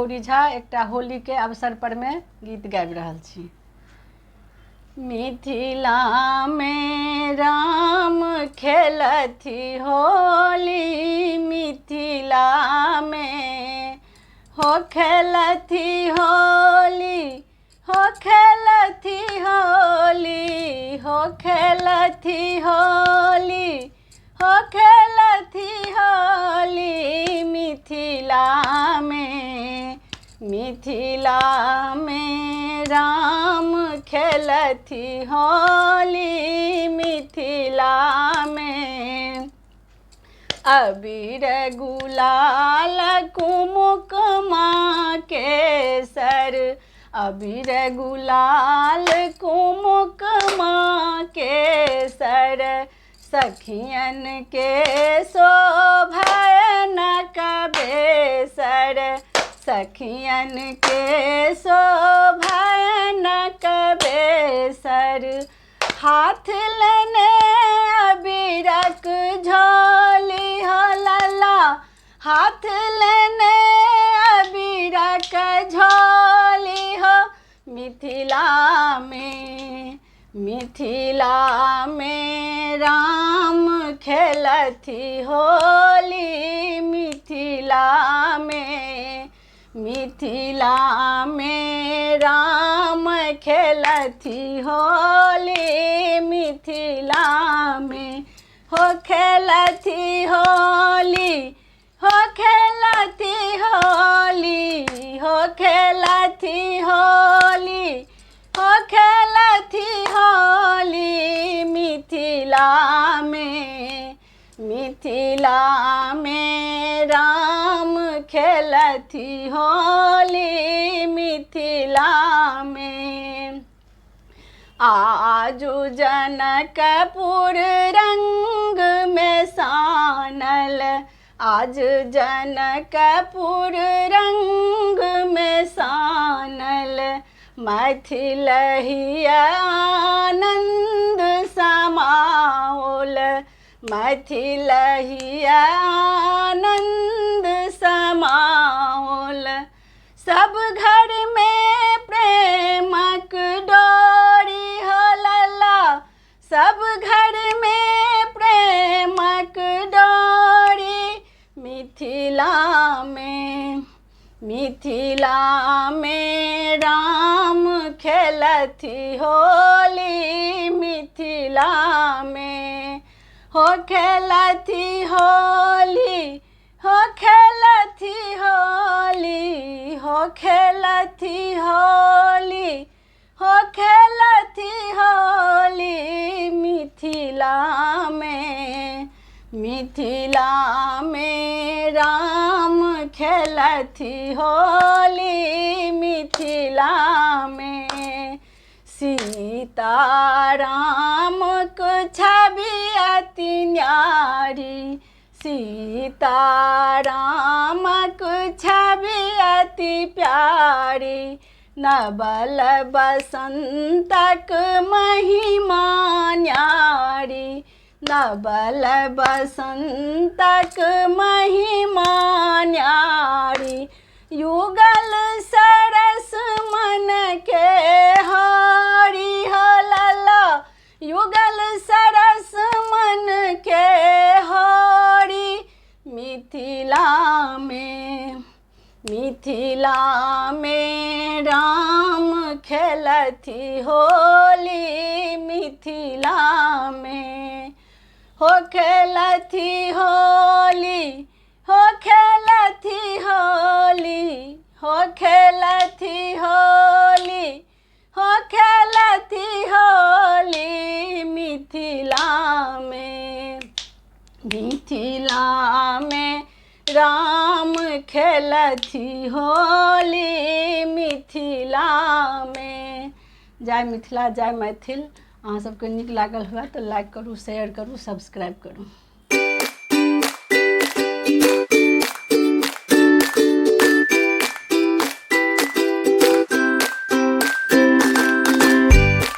गौरी झा एकटा होली के अवसर पर में गीत गाबि रहल छी। मिथिला में राम खेलथि होली, मिथिला में हो खेलथि होली, हो खेलथि होली, हो खेलथि होली, हो खेलथि होली। मिथिला में, मिथिला में राम खेलथि होली, मिथिला में अबीर गुलाल कुमुकुमा केसर, अबीर गुलाल कुमुकुमा केसर, सखियन के शोभन कबेसर, सखियन के शोभन कबेसर। हाथ लेने अबीरक झोली हो लला, हाथ लेने अबीरक झोली हो। मिथिला में, मिथिला में राम खेलथि होली, मिथिला में, मिथिला में राम खेलथि होली, मिथिला में हो खेलथि होली, हो खेलथि होली, हो खेलथि होली, हो खेलथि होली। मिथिला में, मिथिला में राम खेलथि होली, मिथिला में आजू जनकपुर रंग में सानल, आज जनकपुर रंग में सानल। मैथिलहि आनंद समाओल, मैथिलहि आनंद समाओल। सब घर में प्रेमक डोरी हो लला, सब घर में प्रेमक डोरी। मिथिला में, मिथिला में राम खेलथि होली, मिथिला में हो खेलथि होली, हो खेलथि होली, हो खेलथि होली, हो खेलथि होली। मिथिला में, मिथिला में राम खेलथि होली, मिथिला में सीता राम को छवि अति न्यारी, सीता राम को छवि अति प्यारी। नवल बसंतक महिमा न्यारी, नवल बसंतक महिमा न्यारी। युगल सरस मन के हारी हो लला, युगल सरस मन के हारी। मिथिला में, मिथिला में राम खेलथि होली, मिथिला में हो खेलथि होली, हो खेलथि होली, हो खेलथि होली, हो खेलथि होली। मिथिला में, मिथिला में राम खेलथि होली, मिथिला में। जय मिथिला, जय मैथिल। अहाँ सबके नीक लागल हुए तो लाइक करू, शेयर करू, सब्सक्राइब करू।